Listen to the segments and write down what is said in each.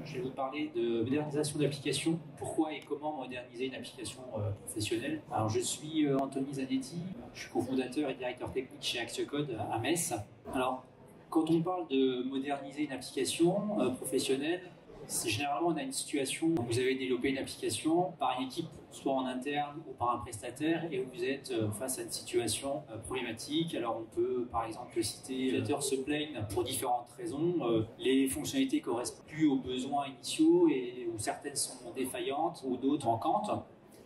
Je vais vous parler de modernisation d'applications. Pourquoi et comment moderniser une application professionnelle. Alors, je suis Anthony Zanetti, je suis cofondateur et directeur technique chez Axiocode à Metz. Alors, quand on parle de moderniser une application professionnelle, généralement on a une situation où vous avez développé une application par une équipe, soit en interne ou par un prestataire, et où vous êtes face à une situation problématique. Alors on peut par exemple citer, les utilisateurs se plaignent pour différentes raisons. Les fonctionnalités ne correspondent plus aux besoins initiaux et où certaines sont défaillantes ou d'autres manquantes.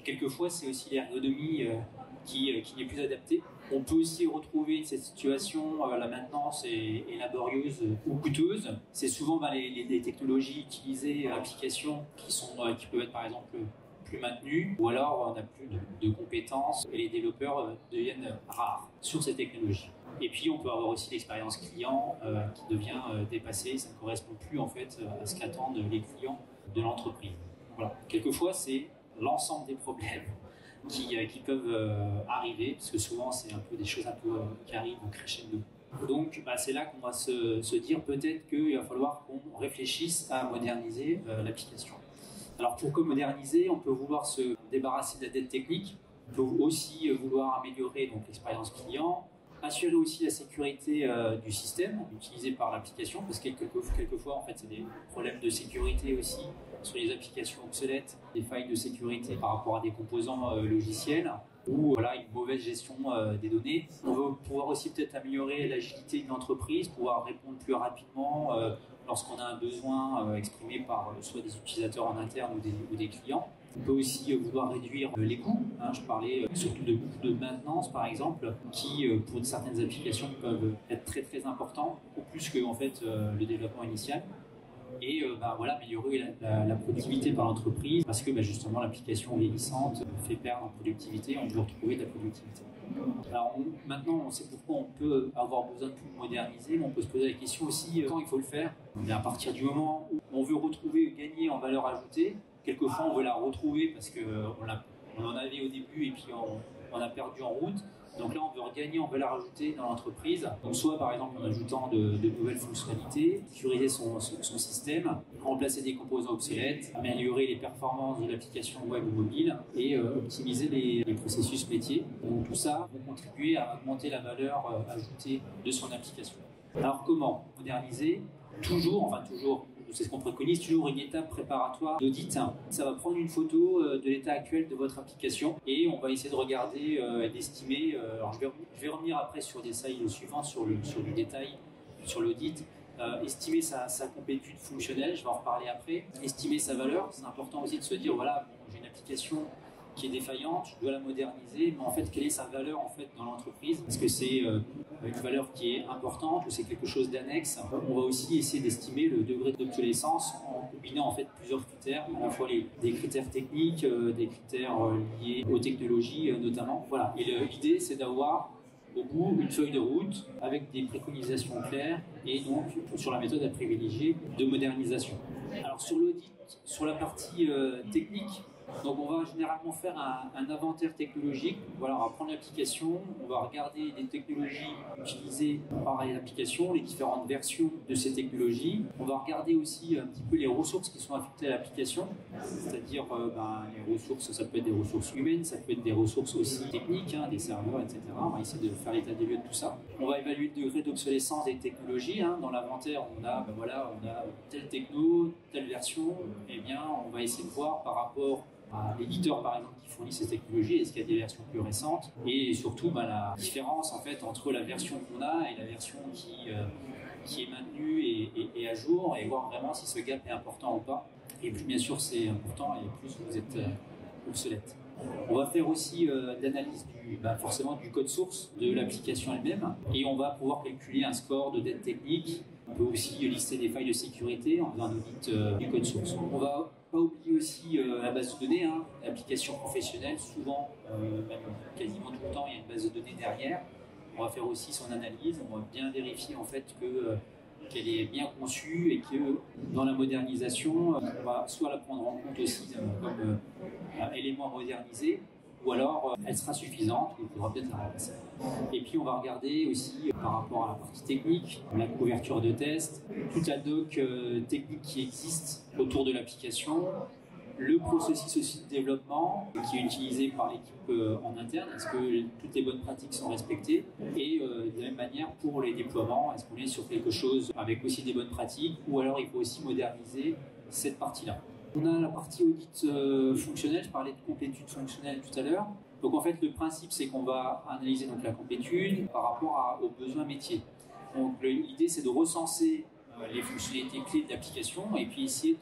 Quelquefois c'est aussi l'ergonomie qui n'est plus adaptée. On peut aussi retrouver cette situation, la maintenance est laborieuse ou coûteuse. C'est souvent les technologies utilisées, applications qui peuvent être par exemple plus maintenues, ou alors on n'a plus de compétences et les développeurs deviennent rares sur ces technologies. Et puis on peut avoir aussi l'expérience client qui devient dépassée, ça ne correspond plus en fait à ce qu'attendent les clients de l'entreprise. Voilà. Quelquefois c'est l'ensemble des problèmes qui peuvent arriver, parce que souvent c'est un peu des choses qui arrivent au crescendo. Donc c'est là qu'on va se dire peut-être qu'il va falloir qu'on réfléchisse à moderniser l'application. Alors pourquoi moderniser? On peut vouloir se débarrasser de la dette technique, on peut aussi vouloir améliorer donc l'expérience client, assurer aussi la sécurité du système utilisé par l'application, parce que quelquefois en fait c'est des problèmes de sécurité aussi sur les applications obsolètes, des failles de sécurité par rapport à des composants logiciels, ou voilà, une mauvaise gestion des données. On veut pouvoir aussi peut-être améliorer l'agilité d'une entreprise, pouvoir répondre plus rapidement lorsqu'on a un besoin exprimé par soit des utilisateurs en interne ou des clients. On peut aussi vouloir réduire les coûts. Je parlais surtout de coûts de maintenance, par exemple, qui, pour certaines applications, peuvent être très très importants, beaucoup plus que en fait, le développement initial. Et voilà, améliorer la productivité par l'entreprise, parce que justement l'application vieillissante fait perdre en productivité, on veut retrouver de la productivité. Alors maintenant, on sait pourquoi on peut avoir besoin de tout moderniser, mais on peut se poser la question aussi quand il faut le faire. Mais à partir du moment où on veut retrouver, gagner en valeur ajoutée, quelquefois on veut la retrouver parce qu'on en avait au début et puis on a perdu en route. Donc là, on veut regagner en valeur ajoutée dans l'entreprise. Donc soit par exemple en ajoutant de nouvelles fonctionnalités, sécuriser son système, remplacer des composants obsolètes, améliorer les performances de l'application web ou mobile et optimiser les processus métiers. Donc tout ça va contribuer à augmenter la valeur ajoutée de son application. Alors comment moderniser? Toujours, c'est ce qu'on préconise, toujours une étape préparatoire d'audit. Ça va prendre une photo de l'état actuel de votre application et on va essayer de regarder et d'estimer. Alors je vais revenir après sur des slides suivants, sur le détail, sur l'audit. Estimer sa complétude fonctionnelle, je vais en reparler après. Estimer sa valeur, c'est important aussi de se dire, voilà, j'ai une application qui est défaillante, je dois la moderniser, mais en fait, quelle est sa valeur en fait dans l'entreprise? Est-ce que c'est une valeur qui est importante ou c'est quelque chose d'annexe? On va aussi essayer d'estimer le degré d'obsolescence en combinant en fait plusieurs critères, à la fois des critères techniques, des critères liés aux technologies notamment. Voilà. Et l'idée, c'est d'avoir au bout une feuille de route avec des préconisations claires et donc sur la méthode à privilégier de modernisation. Alors sur l'audit, sur la partie technique, donc on va généralement faire un inventaire technologique. Voilà, on va prendre l'application, on va regarder les technologies utilisées par l'application, les différentes versions de ces technologies. On va regarder aussi un petit peu les ressources qui sont affectées à l'application, c'est-à-dire les ressources, ça peut être des ressources humaines, ça peut être des ressources aussi techniques, des serveurs, etc. On va essayer de faire l'état des lieux de tout ça. On va évaluer le degré d'obsolescence des technologies. Dans l'inventaire, on a telle techno, telle version. Eh bien, on va essayer de voir par rapport à l'éditeur par exemple qui fournit ces technologies, est-ce qu'il y a des versions plus récentes, et surtout la différence en fait entre la version qu'on a et la version qui est maintenue et à jour, et voir vraiment si ce gap est important ou pas. Et plus bien sûr c'est important, et plus vous êtes obsolète. On va faire aussi l'analyse forcément du code source de l'application elle-même, et on va pouvoir calculer un score de dette technique. On peut aussi lister des failles de sécurité en faisant un audit du code source. On va pas oublier aussi la base de données, l'application professionnelle, souvent, même quasiment tout le temps, il y a une base de données derrière. On va faire aussi son analyse, on va bien vérifier en fait qu'elle est bien conçue et que dans la modernisation, on va soit la prendre en compte aussi comme élément à moderniser, ou alors elle sera suffisante, ou il faudra peut-être la remplacer. Et puis on va regarder aussi par rapport à la partie technique, la couverture de test, toute la doc technique qui existe autour de l'application, le processus aussi de développement qui est utilisé par l'équipe en interne, est-ce que toutes les bonnes pratiques sont respectées, et de la même manière pour les déploiements, est-ce qu'on est sur quelque chose avec aussi des bonnes pratiques, ou alors il faut aussi moderniser cette partie-là. On a la partie audit fonctionnel, je parlais de complétude fonctionnelle tout à l'heure. Donc en fait le principe c'est qu'on va analyser donc la complétude par rapport aux besoins métiers. Donc l'idée c'est de recenser les fonctionnalités clés de l'application et puis essayer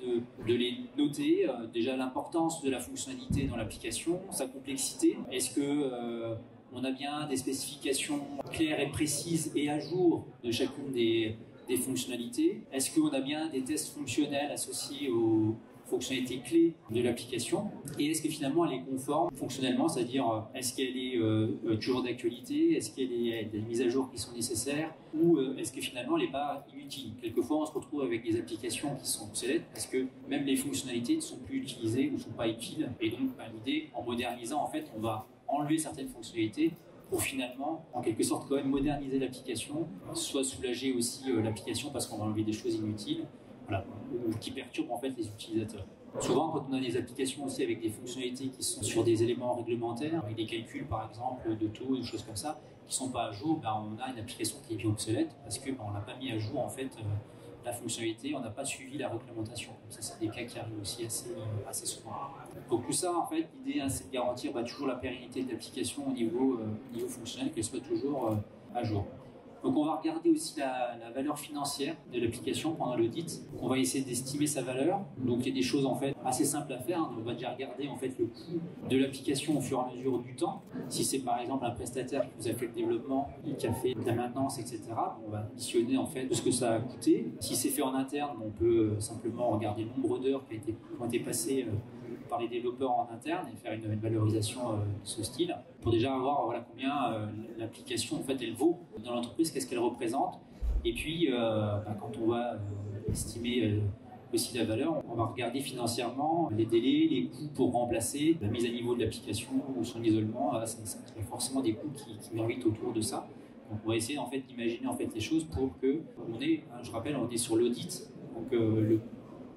de les noter. Déjà l'importance de la fonctionnalité dans l'application, sa complexité. Est-ce que on a bien des spécifications claires et précises et à jour de chacune des fonctionnalités? Est-ce qu'on a bien des tests fonctionnels associés aux fonctionnalités clés de l'application, et est-ce que finalement elle est conforme fonctionnellement, c'est-à-dire est-ce qu'elle est toujours d'actualité, est-ce qu'il y a des mises à jour qui sont nécessaires, ou est-ce que finalement elle n'est pas inutile. Quelquefois on se retrouve avec des applications qui sont obsolètes parce que même les fonctionnalités ne sont plus utilisées ou ne sont pas utiles, et donc l'idée, en modernisant, en fait on va enlever certaines fonctionnalités pour finalement, en quelque sorte, quand même moderniser l'application, soit soulager aussi l'application parce qu'on va enlever des choses inutiles, voilà, ou qui perturbent en fait les utilisateurs. Souvent, quand on a des applications aussi avec des fonctionnalités qui sont sur des éléments réglementaires, avec des calculs par exemple de taux, des choses comme ça, qui ne sont pas à jour, ben, on a une application qui est bien obsolète parce qu'on n'a pas mis à jour en fait la fonctionnalité, on n'a pas suivi la réglementation. Ça, c'est des cas qui arrivent aussi assez souvent. Donc tout ça, en fait, l'idée, hein, c'est de garantir toujours la pérennité de l'application au niveau fonctionnel, qu'elle soit toujours à jour. Donc on va regarder aussi la valeur financière de l'application pendant l'audit. On va essayer d'estimer sa valeur. Donc il y a des choses en fait assez simples à faire. On va déjà regarder en fait le coût de l'application au fur et à mesure du temps. Si c'est par exemple un prestataire qui vous a fait le développement, qui a fait de la maintenance, etc., on va additionner en fait tout ce que ça a coûté. Si c'est fait en interne, on peut simplement regarder le nombre d'heures qui ont été passées par les développeurs en interne et faire une valorisation de ce style pour déjà voir combien l'application en fait elle vaut dans l'entreprise, qu'est-ce qu'elle représente, et puis quand on va estimer aussi la valeur, on va regarder financièrement les délais, les coûts pour remplacer la mise à niveau de l'application ou son isolement. Il y a forcément des coûts qui gravitent autour de ça. Donc on va essayer en fait d'imaginer en fait les choses pour que je rappelle, on est sur l'audit, donc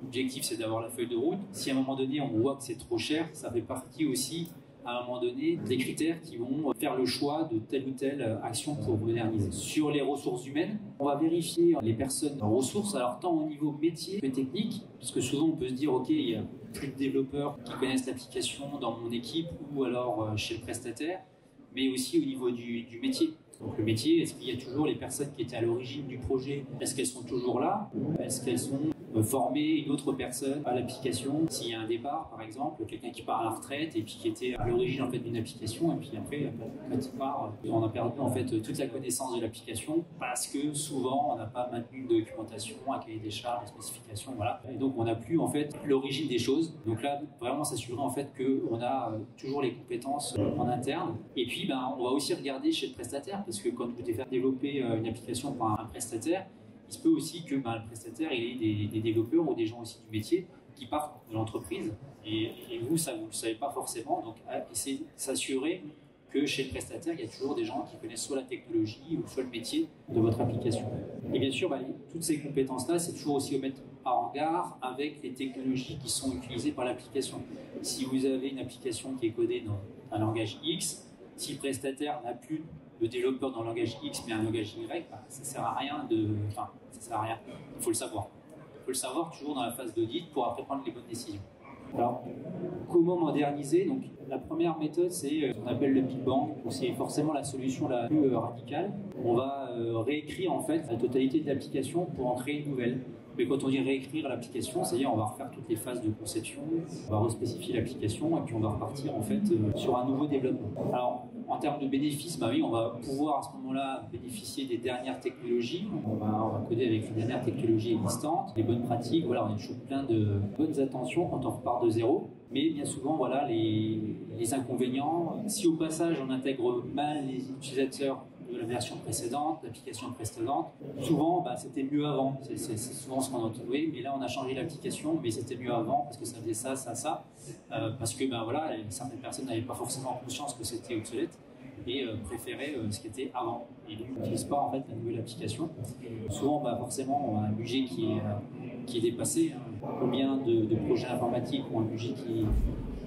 l'objectif, c'est d'avoir la feuille de route. Si à un moment donné, on voit que c'est trop cher, ça fait partie aussi, à un moment donné, des critères qui vont faire le choix de telle ou telle action pour moderniser. Sur les ressources humaines, on va vérifier les personnes en ressources, alors tant au niveau métier que technique, parce que souvent on peut se dire, ok, il y a plus de développeurs qui connaissent l'application dans mon équipe ou alors chez le prestataire, mais aussi au niveau du métier. Donc le métier, est-ce qu'il y a toujours les personnes qui étaient à l'origine du projet? Est-ce qu'elles sont toujours là? Est-ce qu'elles sont former une autre personne à l'application s'il y a un départ, par exemple, quelqu'un qui part à la retraite et puis qui était à l'origine en fait d'une application, et puis après quand il part, on a perdu en fait toute la connaissance de l'application parce que souvent on n'a pas maintenu de documentation, un cahier des charges, des spécifications, voilà. Et donc on n'a plus en fait l'origine des choses. Donc là, vraiment s'assurer en fait qu'on a toujours les compétences en interne. Et puis on va aussi regarder chez le prestataire, parce que quand vous devez faire développer une application par un prestataire, il se peut aussi que le prestataire il ait des développeurs ou des gens aussi du métier qui partent de l'entreprise, et vous, ça vous ne le savez pas forcément. Donc essayer de s'assurer que chez le prestataire, il y a toujours des gens qui connaissent soit la technologie ou soit le métier de votre application. Et bien sûr, toutes ces compétences-là, c'est toujours aussi à mettre en regard avec les technologies qui sont utilisées par l'application. Si vous avez une application qui est codée dans un langage X, si le prestataire n'a plus de développeur dans le langage X mais un langage Y, ça sert à rien ça sert à rien. Il faut le savoir. Il faut le savoir toujours dans la phase d'audit pour après prendre les bonnes décisions. Alors, comment moderniser? Donc, la première méthode, c'est ce qu'on appelle le Big Bang. C'est forcément la solution la plus radicale. On va réécrire en fait la totalité de l'application pour en créer une nouvelle. Mais quand on dit réécrire l'application, c'est-à-dire on va refaire toutes les phases de conception, on va respécifier l'application et puis on va repartir en fait sur un nouveau développement. Alors, en termes de bénéfices, oui, on va pouvoir à ce moment-là bénéficier des dernières technologies. On va coder avec les dernières technologies existantes, les bonnes pratiques. Voilà, on a toujours plein de bonnes intentions quand on repart de zéro. Mais bien souvent, voilà, les inconvénients. Si au passage on intègre mal les utilisateurs de la version précédente, l'application précédente. Souvent, c'était mieux avant. C'est souvent ce qu'on entend. Oui, mais là, on a changé l'application, mais c'était mieux avant parce que ça faisait ça, ça, ça. Parce que voilà, certaines personnes n'avaient pas forcément conscience que c'était obsolète et préféraient ce qui était avant. Et donc, n'utilisent pas en fait la nouvelle application. Souvent, forcément, on a un budget qui est dépassé. Combien de projets informatiques ont un budget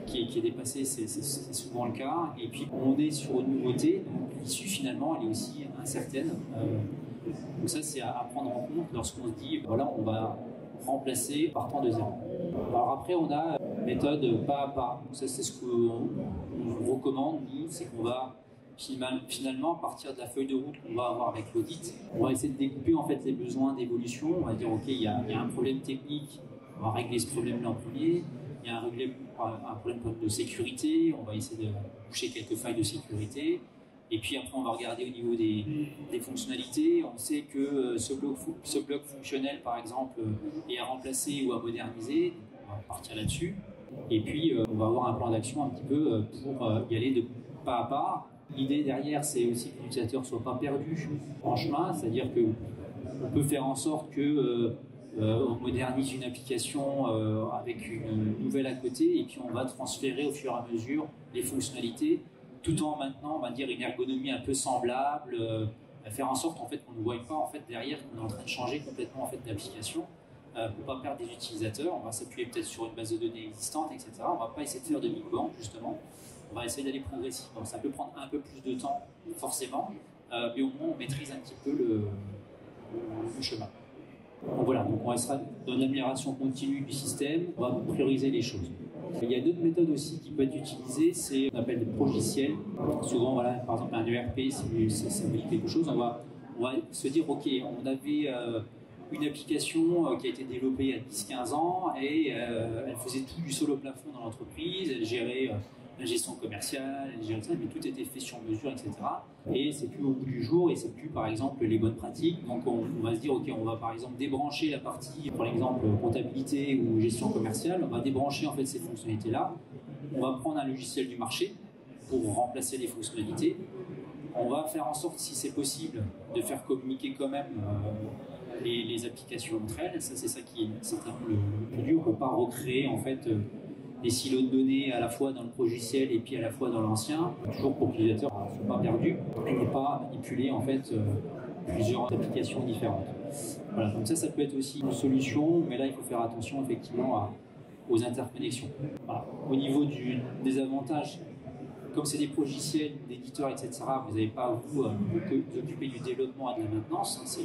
qui est dépassé, c'est souvent le cas. Et puis on est sur une nouveauté, donc l'issue finalement elle est aussi incertaine. Donc ça c'est à prendre en compte lorsqu'on se dit voilà on va remplacer partant de zéro. Alors après on a une méthode pas à pas. Donc ça c'est ce qu'on recommande nous, c'est qu'on va finalement à partir de la feuille de route qu'on va avoir avec l'audit, on va essayer de découper en fait les besoins d'évolution. On va dire ok il y a un problème technique, on va régler ce problème-là en premier. Il y a un problème de sécurité, on va essayer de boucher quelques failles de sécurité. Et puis après, on va regarder au niveau des fonctionnalités. On sait que ce bloc fonctionnel, par exemple, est à remplacer ou à moderniser. On va partir là-dessus. Et puis, on va avoir un plan d'action un petit peu pour y aller de pas à pas. L'idée derrière, c'est aussi que l'utilisateur ne soit pas perdu en chemin. C'est-à-dire qu'on peut faire en sorte que on modernise une application avec une nouvelle à côté et puis on va transférer au fur et à mesure les fonctionnalités tout en maintenant on va dire une ergonomie un peu semblable, faire en sorte en fait qu'on ne voit pas en fait derrière qu'on est en train de changer complètement en fait l'application pour pas perdre des utilisateurs. On va s'appuyer peut-être sur une base de données existante, etc. On va pas essayer de faire de big bang justement. On va essayer d'aller progressivement. Ça peut prendre un peu plus de temps forcément, mais au moins on maîtrise un petit peu le chemin. Donc voilà, donc on restera dans l'amélioration continue du système, on va prioriser les choses. Il y a d'autres méthodes aussi qui peuvent être utilisées, c'est ce qu'on appelle des progiciels. Souvent, voilà, par exemple, un ERP, ça veut dire quelque chose, on va se dire, ok, on avait une application qui a été développée il y a 10-15 ans et elle faisait tout du sol au plafond dans l'entreprise, elle gérait la gestion commerciale, elle gérait ça, mais tout était fait sur mesure, etc. Et c'est plus au bout du jour et c'est plus par exemple les bonnes pratiques. Donc on va se dire ok, on va par exemple débrancher la partie, par exemple comptabilité ou gestion commerciale, on va débrancher en fait ces fonctionnalités-là. On va prendre un logiciel du marché pour remplacer les fonctionnalités. On va faire en sorte, si c'est possible, de faire communiquer quand même les applications entre elles. Ça, c'est ça qui est certainement le plus dur. On ne peut pas recréer en fait des silos de données à la fois dans le logiciel et puis à la fois dans l'ancien, toujours pour que l'utilisateur ne soit pas perdu et n'ait pas manipulé en fait plusieurs applications différentes. Voilà, donc ça peut être aussi une solution, mais là il faut faire attention effectivement aux interconnexions. Voilà. Au niveau des avantages, comme c'est des logiciels, d'éditeurs, etc., vous n'avez pas vous occuper du développement et de la maintenance, c'est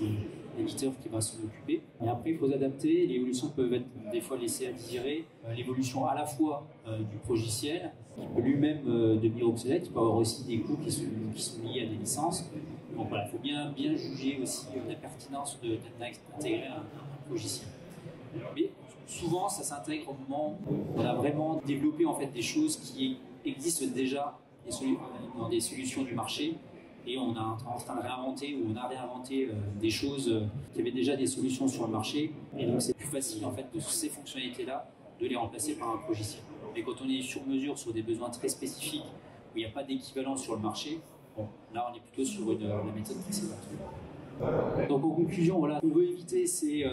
l'éditeur qui va s'en occuper. Et après, il faut s'adapter. Les évolutions peuvent être des fois laissées à désirer. L'évolution à la fois du logiciel, qui peut lui-même devenir obsolète, il peut avoir aussi des coûts qui sont liés à des licences. Donc voilà, il faut bien juger aussi la pertinence d'intégrer un logiciel. Mais souvent, ça s'intègre au moment où on a vraiment développé en fait des choses qui existent déjà dans des solutions du marché. Et on est en train de réinventer, ou on a réinventé des choses qui avaient déjà des solutions sur le marché. Et donc c'est plus facile en fait de ces fonctionnalités-là de les remplacer par un logiciel. Mais quand on est sur mesure sur des besoins très spécifiques où il n'y a pas d'équivalent sur le marché, bon, là on est plutôt sur la méthode précédente. Donc en conclusion, voilà, ce qu'on veut éviter c'est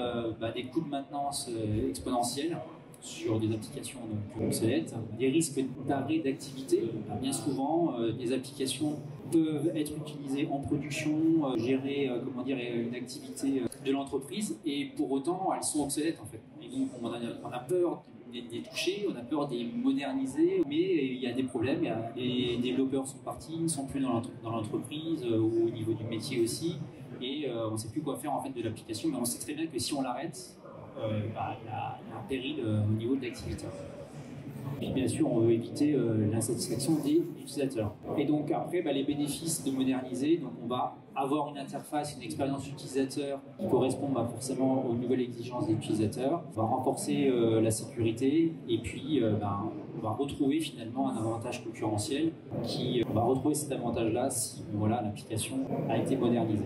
des coûts de maintenance exponentiels sur des applications obsolètes, des risques d'arrêt d'activité. Bien souvent, des applications peuvent être utilisées en production, gérer une activité de l'entreprise, et pour autant, elles sont obsolètes en fait. Et donc, on a peur de les toucher, on a peur de les moderniser, mais il y a des problèmes. Les développeurs sont partis, ils ne sont plus dans l'entreprise, ou au niveau du métier aussi, et on ne sait plus quoi faire en fait de l'application, mais on sait très bien que si on l'arrête, il y a un péril au niveau de l'activité. Puis bien sûr, on veut éviter l'insatisfaction des utilisateurs. Et donc après, les bénéfices de moderniser, donc on va avoir une interface, une expérience utilisateur qui correspond forcément aux nouvelles exigences des utilisateurs. On va renforcer la sécurité et puis on va retrouver finalement un avantage concurrentiel on va retrouver cet avantage-là si l'application a été modernisée.